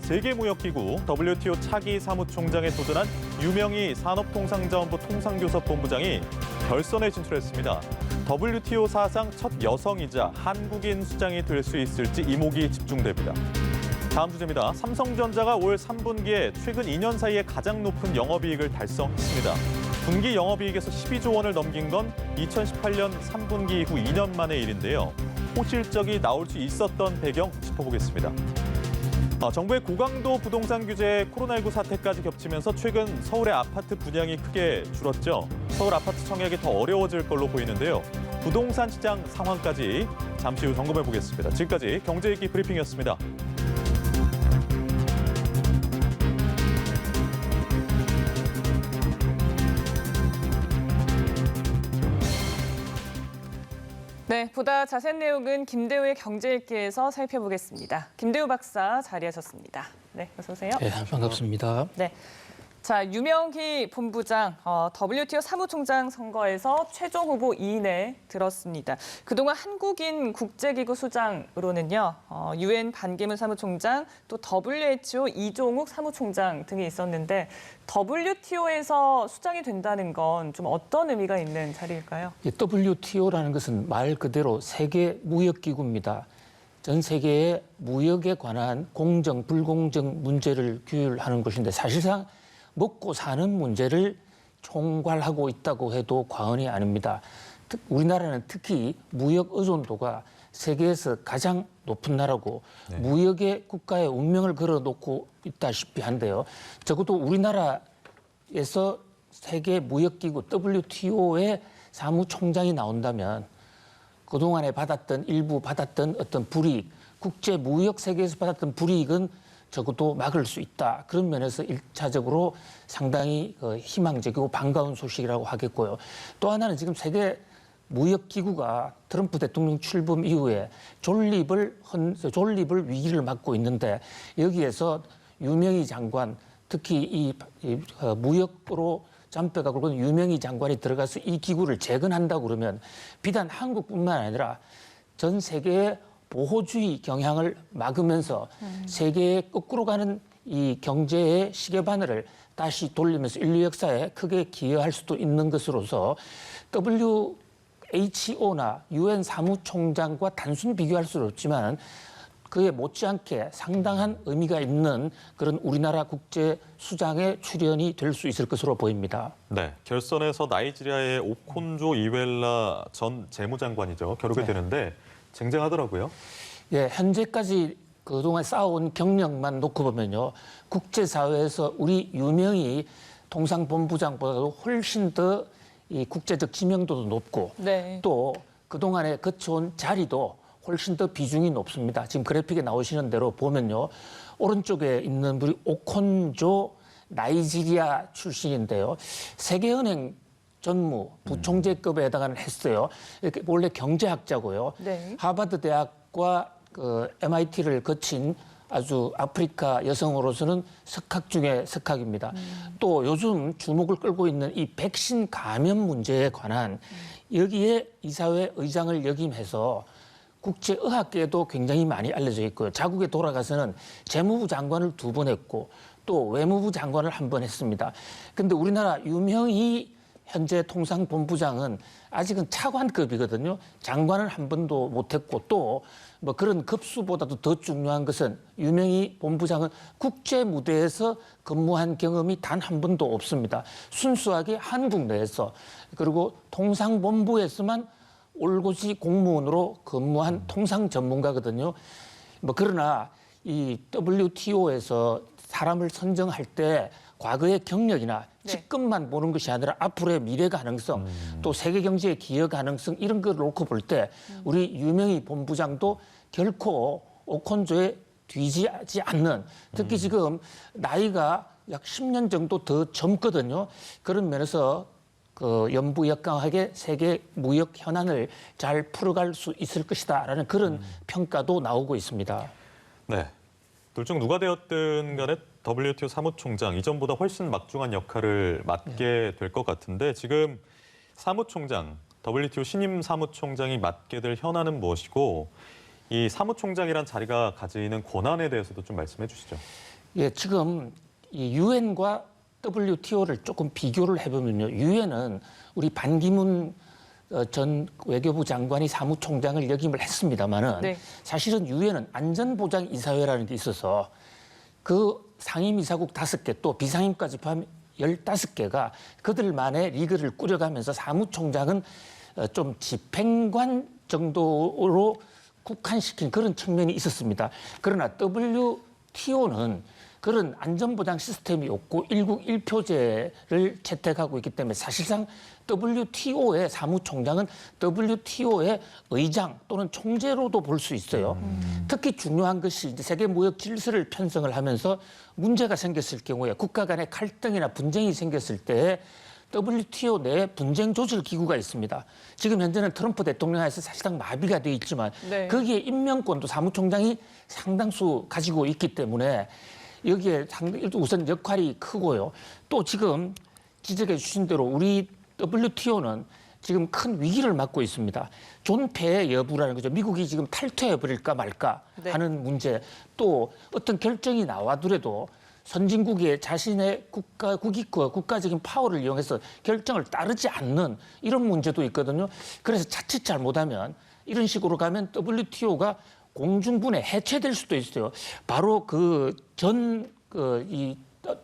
세계무역기구 WTO 차기 사무총장에 도전한 유명희 산업통상자원부 통상교섭본부장이 결선에 진출했습니다. WTO 사상 첫 여성이자 한국인 수장이 될 수 있을지 이목이 집중됩니다. 다음 주제입니다. 삼성전자가 올 3분기에 최근 2년 사이에 가장 높은 영업이익을 달성했습니다. 분기 영업이익에서 12조 원을 넘긴 건 2018년 3분기 이후 2년 만의 일인데요. 호실적이 나올 수 있었던 배경 짚어보겠습니다. 정부의 고강도 부동산 규제에 코로나19 사태까지 겹치면서 최근 서울의 아파트 분양이 크게 줄었죠. 서울 아파트 청약이 더 어려워질 걸로 보이는데요. 부동산 시장 상황까지 잠시 후 점검해 보겠습니다. 지금까지 경제위기 브리핑이었습니다. 네, 보다 자세한 내용은 김대우의 경제읽기에서 살펴보겠습니다. 김대우 박사 자리하셨습니다. 네, 어서 오세요. 네, 반갑습니다. 네. 자, 유명희 본부장, WTO 사무총장 선거에서 최종 후보 2인에 들었습니다. 그동안 한국인 국제기구 수장으로는요, UN 반기문 사무총장, 또 WHO 이종욱 사무총장 등이 있었는데 WTO에서 수장이 된다는 건 좀 어떤 의미가 있는 자리일까요? WTO라는 것은 말 그대로 세계 무역기구입니다. 전 세계의 무역에 관한 공정, 불공정 문제를 규율하는 곳인데 사실상 먹고 사는 문제를 총괄하고 있다고 해도 과언이 아닙니다. 우리나라는 특히 무역 의존도가 세계에서 가장 높은 나라고 무역에 국가의 운명을 걸어놓고 있다시피 한데요. 적어도 우리나라에서 세계 무역기구 WTO의 사무총장이 나온다면 그동안에 일부 받았던 어떤 불이익, 국제 무역 세계에서 받았던 불이익은 적어도 막을 수 있다. 그런 면에서 1차적으로 상당히 희망적이고 반가운 소식이라고 하겠고요. 또 하나는 지금 세계 무역기구가 트럼프 대통령 출범 이후에 존립을 위기를 맞고 있는데 여기에서 유명희 장관, 특히 이 무역으로 잔뼈가 굵은 유명희 장관이 들어가서 이 기구를 재건한다고 그러면 비단 한국뿐만 아니라 전 세계의 보호주의 경향을 막으면서 세계에 거꾸로 가는 이 경제의 시계바늘을 다시 돌리면서 인류 역사에 크게 기여할 수도 있는 것으로서 WHO나 UN 사무총장과 단순 비교할 수는 없지만 그에 못지않게 상당한 의미가 있는 그런 우리나라 국제 수장의 출연이 될 수 있을 것으로 보입니다. 네, 결선에서 나이지리아의 오콘조 이웰라 전 재무장관이죠. 겨루게 되는데 쟁쟁하더라고요. 예, 현재까지 그동안 쌓아온 경력만 놓고 보면요. 국제사회에서 우리 유명희 통상본부장보다도 훨씬 더 이 국제적 지명도도 높고 또 그동안에 거쳐온 자리도 훨씬 더 비중이 높습니다. 지금 그래픽에 나오시는 대로 보면요. 오른쪽에 있는 분이 오콘조 나이지리아 출신인데요. 세계은행 전무, 부총재급에 해당하는 했어요. 원래 경제학자고요. 하버드 대학과 MIT를 거친 아주 아프리카 여성으로서는 석학 중에 석학입니다. 또 요즘 주목을 끌고 있는 이 백신 감염 문제에 관한 여기에 이사회 의장을 역임해서 국제의학계에도 굉장히 많이 알려져 있고요. 자국에 돌아가서는 재무부 장관을 2번 했고 또 외무부 장관을 1번 했습니다. 그런데 우리나라 유명희 현재 통상본부장은 아직은 차관급이거든요. 장관을 1번도 못했고 또 뭐 그런 급수보다도 더 중요한 것은 유명희 본부장은 국제 무대에서 근무한 경험이 단 1번도 없습니다. 순수하게 한국 내에서 그리고 통상본부에서만 올곧이 공무원으로 근무한 통상 전문가거든요. 뭐 그러나 이 WTO에서 사람을 선정할 때 과거의 경력이나 직급만 보는 것이 아니라 앞으로의 미래 가능성, 또 세계 경제의 기여 가능성 이런 걸 놓고 볼 때 우리 유명희 본부장도 결코 오콘조에 뒤지지 않는, 특히 지금 나이가 약 10년 정도 더 젊거든요. 그런 면에서 연부역강하게 세계 무역 현안을 잘 풀어갈 수 있을 것이다라는 그런 평가도 나오고 있습니다. 네, 둘 중 누가 되었든 간에 WTO 사무총장, 이전보다 훨씬 막중한 역할을 맡게 될 것 같은데 지금 사무총장, WTO 신임 사무총장이 맡게 될 현안은 무엇이고 이 사무총장이란 자리가 가지는 권한에 대해서도 좀 말씀해 주시죠. 예, 지금 이 유엔과 WTO를 조금 비교를 해보면요. 유엔은 우리 반기문 전 외교부 장관이 사무총장을 역임을 했습니다마는 네. 사실은 유엔은 안전보장이사회라는 게 있어서 그 상임이사국 5개 또 비상임까지 포함 15개가 그들만의 리그를 꾸려가면서 사무총장은 좀 집행관 정도로 국한시킨 그런 측면이 있었습니다. 그러나 WTO는 그런 안전보장 시스템이 없고 일국 1표제를 채택하고 있기 때문에 사실상 WTO의 사무총장은 WTO의 의장 또는 총재로도 볼 수 있어요. 특히 중요한 것이 이제 세계 무역 질서를 편성을 하면서 문제가 생겼을 경우에 국가 간의 갈등이나 분쟁이 생겼을 때 WTO 내에 분쟁 조절 기구가 있습니다. 지금 현재는 트럼프 대통령에서 사실상 마비가 돼 있지만 네. 거기에 임명권도 사무총장이 상당수 가지고 있기 때문에 여기에 우선 역할이 크고요. 또 지금 지적해 주신 대로 우리 WTO는 지금 큰 위기를 맞고 있습니다. 존폐의 여부라는 거죠. 미국이 지금 탈퇴해 버릴까 말까 네. 하는 문제. 또 어떤 결정이 나와더라도 선진국의 자신의 국익과 국가적인 파워를 이용해서 결정을 따르지 않는 이런 문제도 있거든요. 그래서 자칫 잘못하면 이런 식으로 가면 WTO가 공중분해 해체될 수도 있어요. 바로 이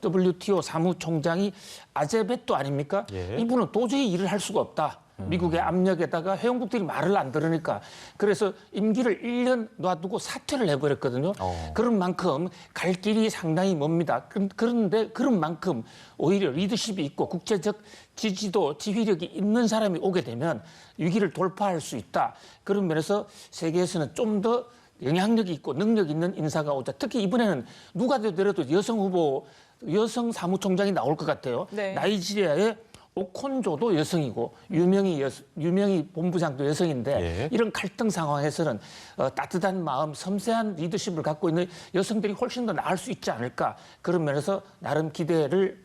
WTO 사무총장이 아제베토 아닙니까? 예. 이분은 도저히 일을 할 수가 없다. 미국의 압력에다가 회원국들이 말을 안 들으니까 그래서 임기를 1년 놔두고 사퇴를 해버렸거든요. 그런 만큼 갈 길이 상당히 멉니다. 그런데 그런 만큼 오히려 리더십이 있고 국제적 지지도 지휘력이 있는 사람이 오게 되면 위기를 돌파할 수 있다. 그런 면에서 세계에서는 좀 더 영향력이 있고 능력 있는 인사가 오자. 특히 이번에는 누가 되더라도 여성 사무총장이 나올 것 같아요. 네. 나이지리아의 오콘조도 여성이고 유명희 본부장도 여성인데 예. 이런 갈등 상황에서는 따뜻한 마음, 섬세한 리더십을 갖고 있는 여성들이 훨씬 더 나을 수 있지 않을까 그런 면에서 나름 기대를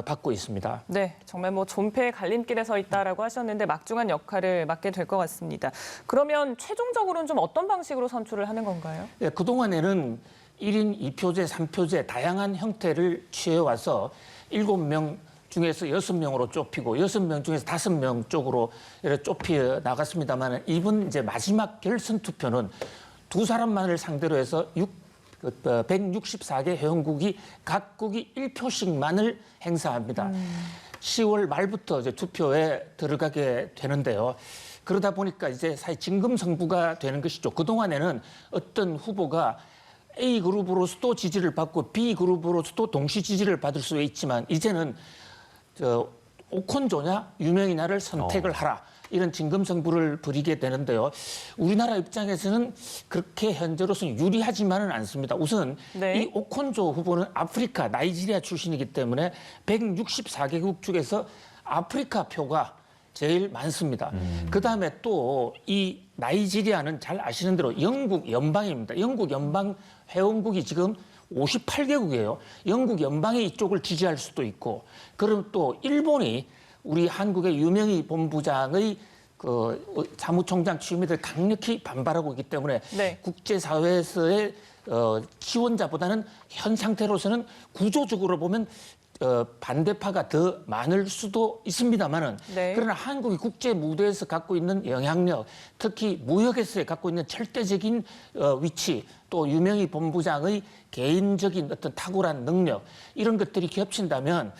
받고 있습니다. 네, 정말 뭐 존폐의 갈림길에 서 있다라고 하셨는데 막중한 역할을 맡게 될 것 같습니다. 그러면 최종적으로는 좀 어떤 방식으로 선출을 하는 건가요? 예, 그동안에는 1인 2표제, 3표제 다양한 형태를 취해와서 7명 중에서 6명으로 좁히고 6명 중에서 5명 쪽으로 이렇게 좁혀 나갔습니다만 이번 이제 마지막 결선 투표는 두 사람만을 상대로 해서 164개 회원국이 각국이 1표씩만을 행사합니다. 10월 말부터 이제 투표에 들어가게 되는데요. 그러다 보니까 이제 사실 진검승부가 되는 것이죠. 그동안에는 어떤 후보가 A 그룹으로서도 지지를 받고 B 그룹으로서도 동시 지지를 받을 수 있지만 이제는 오콘조냐 유명이냐를 선택을 하라. 이런 진검승부를 벌이게 되는데요. 우리나라 입장에서는 그렇게 현재로서는 유리하지만은 않습니다. 우선 네. 이 오콘조 후보는 아프리카, 나이지리아 출신이기 때문에 164개국 중에서 아프리카 표가 제일 많습니다. 그다음에 또 이 나이지리아는 잘 아시는 대로 영국 연방입니다. 영국 연방 회원국이 지금 58개국이에요. 영국 연방이 이쪽을 지지할 수도 있고, 그럼 또 일본이 우리 한국의 유명희 본부장의 사무총장 취임에 대해 강력히 반발하고 있기 때문에 네. 국제사회에서의 지원자보다는 현 상태로서는 구조적으로 보면 반대파가 더 많을 수도 있습니다만은 네. 그러나 한국이 국제 무대에서 갖고 있는 영향력, 특히 무역에서 갖고 있는 절대적인 위치, 또 유명희 본부장의 개인적인 어떤 탁월한 능력 이런 것들이 겹친다면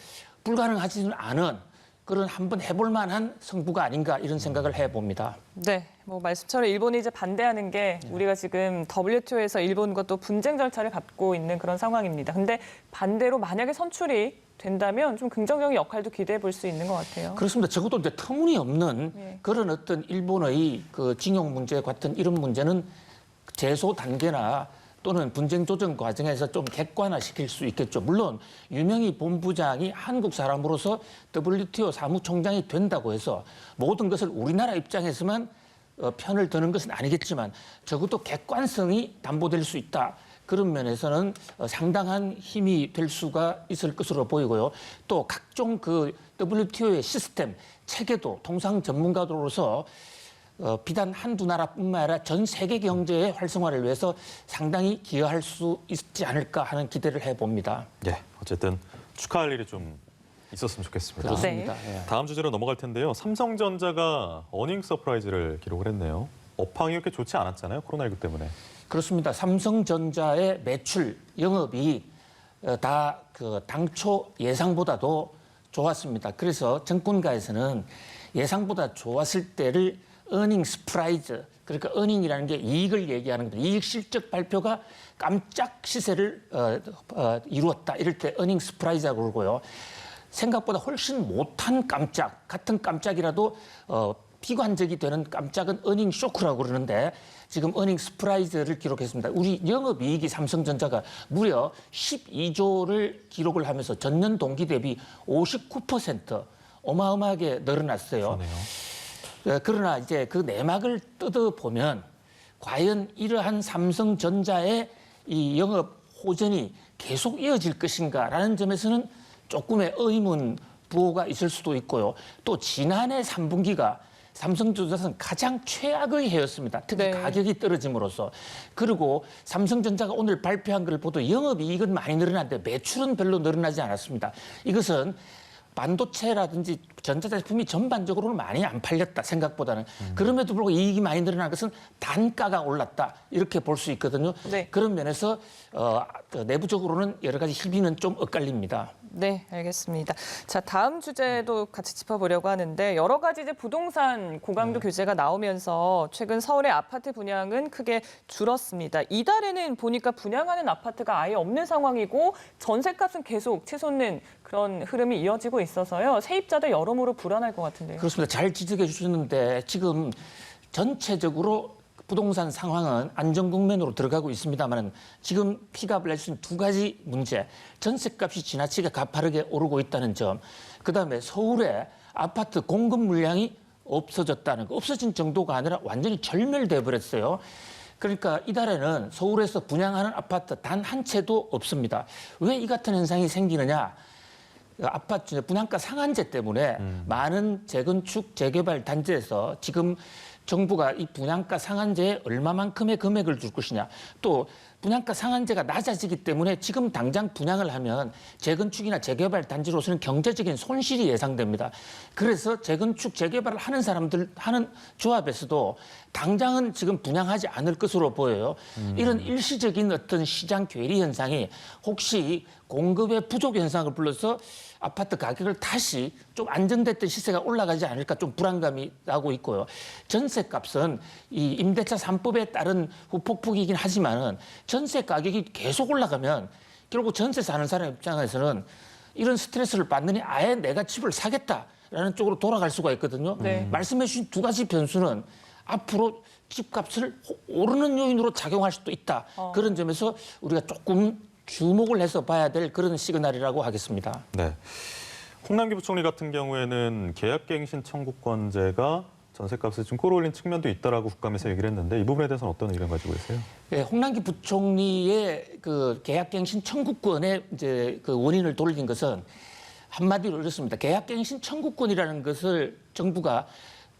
불가능하지는 않은 그런 한번 해볼 만한 승부가 아닌가 이런 생각을 해봅니다. 네, 뭐 말씀처럼 일본이 이제 반대하는 게 우리가 지금 WTO에서 일본과 또 분쟁 절차를 밟고 있는 그런 상황입니다. 근데 반대로 만약에 선출이 된다면 좀 긍정적인 역할도 기대해 볼 수 있는 것 같아요. 그렇습니다. 적어도 이제 터무니없는 네. 그런 어떤 일본의 그 징용 문제 같은 이런 문제는 제소 단계나 또는 분쟁 조정 과정에서 좀 객관화시킬 수 있겠죠. 물론 유명희 본부장이 한국 사람으로서 WTO 사무총장이 된다고 해서 모든 것을 우리나라 입장에서만 편을 드는 것은 아니겠지만 적어도 객관성이 담보될 수 있다. 그런 면에서는 상당한 힘이 될 수가 있을 것으로 보이고요. 또 각종 그 WTO의 시스템, 체계도 통상 전문가로서 비단 한두 나라뿐만 아니라 전 세계 경제의 활성화를 위해서 상당히 기여할 수 있지 않을까 하는 기대를 해봅니다. 예, 어쨌든 축하할 일이 좀 있었으면 좋겠습니다. 그렇습니다. 네. 예. 다음 주제로 넘어갈 텐데요. 삼성전자가 어닝 서프라이즈를 기록을 했네요. 업황이 이렇게 좋지 않았잖아요. 코로나19 때문에. 그렇습니다. 삼성전자의 매출, 영업이 다 그 당초 예상보다도 좋았습니다. 그래서 정권가에서는 예상보다 좋았을 때를 어닝 스프라이즈, 그러니까 어닝이라는 게 이익을 얘기하는 겁니다. 이익 실적 발표가 깜짝 시세를 이루었다. 이럴 때 어닝 스프라이즈라고 그러고요. 생각보다 훨씬 못한 깜짝, 같은 깜짝이라도 비관적이 되는 깜짝은 어닝 쇼크라고 그러는데 지금 어닝 스프라이즈를 기록했습니다. 우리 영업이익이 삼성전자가 무려 12조를 기록을 하면서 전년 동기 대비 59% 어마어마하게 늘어났어요. 그러네요. 그러나 이제 그 내막을 뜯어보면 과연 이러한 삼성전자의 이 영업 호전이 계속 이어질 것인가라는 점에서는 조금의 의문 부호가 있을 수도 있고요. 또 지난해 3분기가 삼성전자는 가장 최악의 해였습니다. 특히 네. 가격이 떨어짐으로써. 그리고 삼성전자가 오늘 발표한 걸 보도 영업이익은 많이 늘어났는데 매출은 별로 늘어나지 않았습니다. 이것은 반도체라든지 전자제품이 전반적으로는 많이 안 팔렸다, 생각보다는. 그럼에도 불구하고 이익이 많이 늘어난 것은 단가가 올랐다, 이렇게 볼 수 있거든요. 네. 그런 면에서 내부적으로는 여러 가지 희비는 좀 엇갈립니다. 네, 알겠습니다. 자, 다음 주제도 같이 짚어보려고 하는데 여러 가지 이제 부동산 고강도 규제가 나오면서 최근 서울의 아파트 분양은 크게 줄었습니다. 이달에는 보니까 분양하는 아파트가 아예 없는 상황이고 전세값은 계속 치솟는 그런 흐름이 이어지고 있어서요. 세입자들 여러모로 불안할 것 같은데요. 그렇습니다. 잘 지적해 주셨는데 지금 전체적으로 부동산 상황은 안정 국면으로 들어가고 있습니다만 지금 피갑을 낼 수 있는 두 가지 문제. 전세값이 지나치게 가파르게 오르고 있다는 점. 그다음에 서울에 아파트 공급 물량이 없어졌다는 거. 없어진 정도가 아니라 완전히 절멸돼 버렸어요. 그러니까 이달에는 서울에서 분양하는 아파트 단 한 채도 없습니다. 왜 이 같은 현상이 생기느냐? 아파트 분양가 상한제 때문에 많은 재건축, 재개발 단지에서 지금 정부가 이 분양가 상한제에 얼마만큼의 금액을 줄 것이냐. 또 분양가 상한제가 낮아지기 때문에 지금 당장 분양을 하면 재건축이나 재개발 단지로서는 경제적인 손실이 예상됩니다. 그래서 재건축, 재개발을 하는 사람들, 하는 조합에서도 당장은 지금 분양하지 않을 것으로 보여요. 이런 일시적인 어떤 시장 괴리 현상이 혹시 공급의 부족 현상을 불러서 아파트 가격을 다시 좀 안정됐던 시세가 올라가지 않을까 좀 불안감이 나고 있고요. 전세값은 이 임대차 3법에 따른 후폭풍이긴 하지만은 전세 가격이 계속 올라가면 결국 전세 사는 사람 입장에서는 이런 스트레스를 받느니 아예 내가 집을 사겠다라는 쪽으로 돌아갈 수가 있거든요. 네. 말씀해 주신 두 가지 변수는 앞으로 집값을 오르는 요인으로 작용할 수도 있다. 그런 점에서 우리가 조금 주목을 해서 봐야 될 그런 시그널이라고 하겠습니다. 네. 홍남기 부총리 같은 경우에는 계약갱신 청구권제가 전세값을 좀 끌어올린 측면도 있다라고 국감에서 얘기를 했는데 이 부분에 대해서는 어떤 의견 가지고 계세요? 네, 홍남기 부총리의 그 계약갱신 청구권의 이제 그 원인을 돌린 것은 한마디로 이렇습니다. 계약갱신 청구권이라는 것을 정부가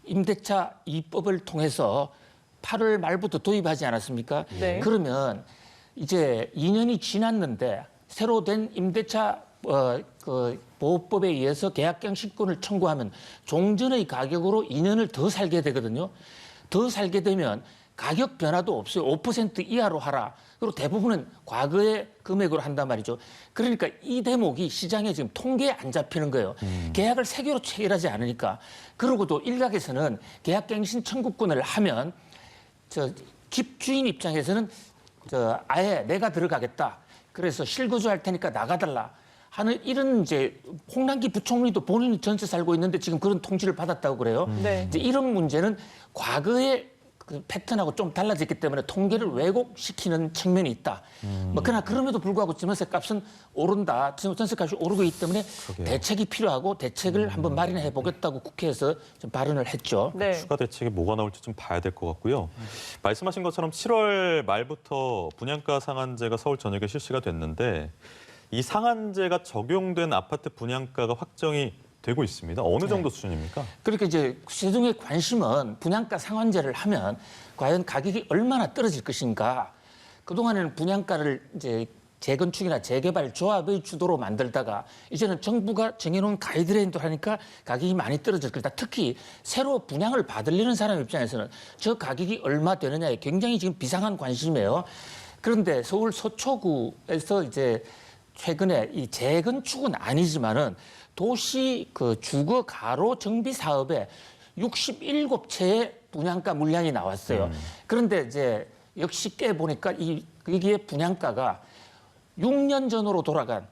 임대차 2법을 통해서 8월 말부터 도입하지 않았습니까? 네. 그러면 이제 2년이 지났는데 새로 된 임대차 그 보호법에 의해서 계약갱신권을 청구하면 종전의 가격으로 2년을 더 살게 되거든요. 더 살게 되면 가격 변화도 없어요. 5% 이하로 하라. 그리고 대부분은 과거의 금액으로 한단 말이죠. 그러니까 이 대목이 시장에 지금 통계에 안 잡히는 거예요. 계약을 세개로 체결하지 않으니까. 그러고도 일각에서는 계약갱신 청구권을 하면 집주인 입장에서는 아예 내가 들어가겠다. 그래서 실거주할 테니까 나가달라 하는 이런 이제 홍남기 부총리도 본인이 전세 살고 있는데 지금 그런 통지를 받았다고 그래요. 네. 이제 이런 문제는 과거의 그 패턴하고 좀 달라졌기 때문에 통계를 왜곡시키는 측면이 있다. 그러나 그럼에도 불구하고 전세값은 오른다. 전세값이 오르고 있기 때문에 그러게요. 대책이 필요하고 대책을 한번 마련해 보겠다고 국회에서 좀 발언을 했죠. 네. 추가 대책이 뭐가 나올지 좀 봐야 될 것 같고요. 말씀하신 것처럼 7월 말부터 분양가 상한제가 서울 전역에 실시가 됐는데 이 상한제가 적용된 아파트 분양가가 확정이 되고 있습니다. 어느 정도 수준입니까? 그렇게 이제 세종의 관심은 분양가 상한제를 하면 과연 가격이 얼마나 떨어질 것인가. 그동안에는 분양가를 이제 재건축이나 재개발 조합의 주도로 만들다가 이제는 정부가 정해놓은 가이드라인도 하니까 가격이 많이 떨어질 거다. 특히 새로 분양을 받으려는 사람 입장에서는 저 가격이 얼마 되느냐에 굉장히 지금 비상한 관심이에요. 그런데 서울 서초구에서 이제 최근에 이 재건축은 아니지만은 도시 그 주거 가로 정비 사업에 67채의 분양가 물량이 나왔어요. 그런데 이제 역시 깨 보니까 여기에 분양가가 6년 전으로 돌아간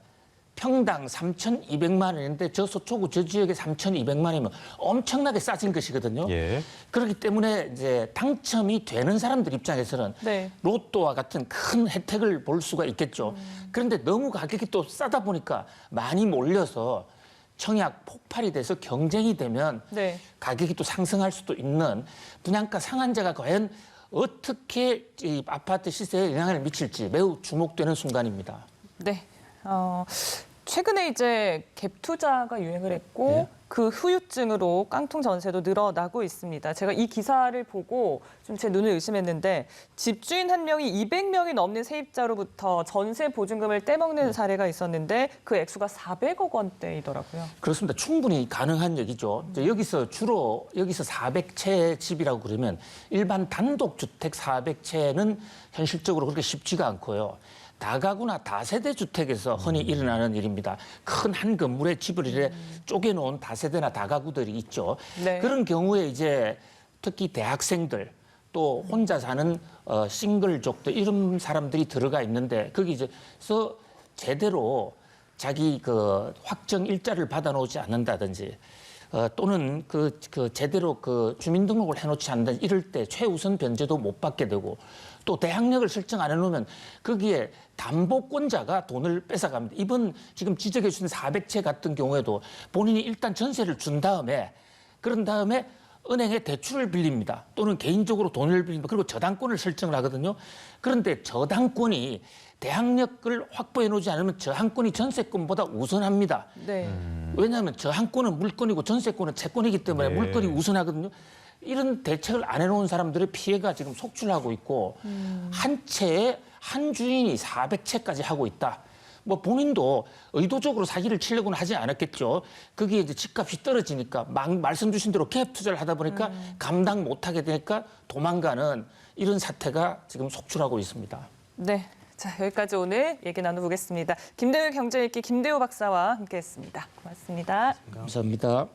평당 3,200만 원인데 저 서초구 저 지역에 3,200만 원이면 엄청나게 싸진 것이거든요. 예. 그렇기 때문에 이제 당첨이 되는 사람들 입장에서는 네. 로또와 같은 큰 혜택을 볼 수가 있겠죠. 그런데 너무 가격이 또 싸다 보니까 많이 몰려서 청약 폭발이 돼서 경쟁이 되면 네. 가격이 또 상승할 수도 있는 분양가 상한제가 과연 어떻게 이 아파트 시세에 영향을 미칠지 매우 주목되는 순간입니다. 네. 최근에 이제 갭 투자가 유행을 했고 네. 그 후유증으로 깡통 전세도 늘어나고 있습니다. 제가 이 기사를 보고 좀 제 눈을 의심했는데 집주인 한 명이 200명이 넘는 세입자로부터 전세 보증금을 떼먹는 사례가 있었는데 그 액수가 400억 원대이더라고요. 그렇습니다. 충분히 가능한 얘기죠. 이제 여기서 주로 여기서 400채 집이라고 그러면 일반 단독주택 400채는 현실적으로 그렇게 쉽지가 않고요. 다가구나 다세대 주택에서 흔히 일어나는 일입니다. 큰 한 건물에 집을 이래 쪼개놓은 다세대나 다가구들이 있죠. 네. 그런 경우에 이제 특히 대학생들 또 혼자 사는 싱글족들 이런 사람들이 들어가 있는데 거기서 제대로 자기 그 확정 일자를 받아놓지 않는다든지 또는 그 제대로 그 주민등록을 해놓지 않는다 이럴 때 최우선 변제도 못 받게 되고 또 대항력을 설정 안 해놓으면 거기에 담보권자가 돈을 뺏어갑니다. 이번 지금 지적해 주신 400채 같은 경우에도 본인이 일단 전세를 준 다음에 그런 다음에 은행에 대출을 빌립니다. 또는 개인적으로 돈을 빌립니다. 그리고 저당권을 설정을 하거든요. 그런데 저당권이 대항력을 확보해 놓지 않으면 저항권이 전세권보다 우선합니다. 네. 왜냐하면 저항권은 물건이고 전세권은 채권이기 때문에 네. 물건이 우선하거든요. 이런 대책을 안 해놓은 사람들의 피해가 지금 속출하고 있고 한 채에 한 주인이 400채까지 하고 있다. 뭐 본인도 의도적으로 사기를 치려고는 하지 않았겠죠. 거기에 이제 집값이 떨어지니까 말씀 주신 대로 갭 투자를 하다 보니까 감당 못하게 되니까 도망가는 이런 사태가 지금 속출하고 있습니다. 네. 자, 여기까지 오늘 얘기 나눠보겠습니다. 김대우 경제읽기 김대우 박사와 함께했습니다. 고맙습니다. 감사합니다.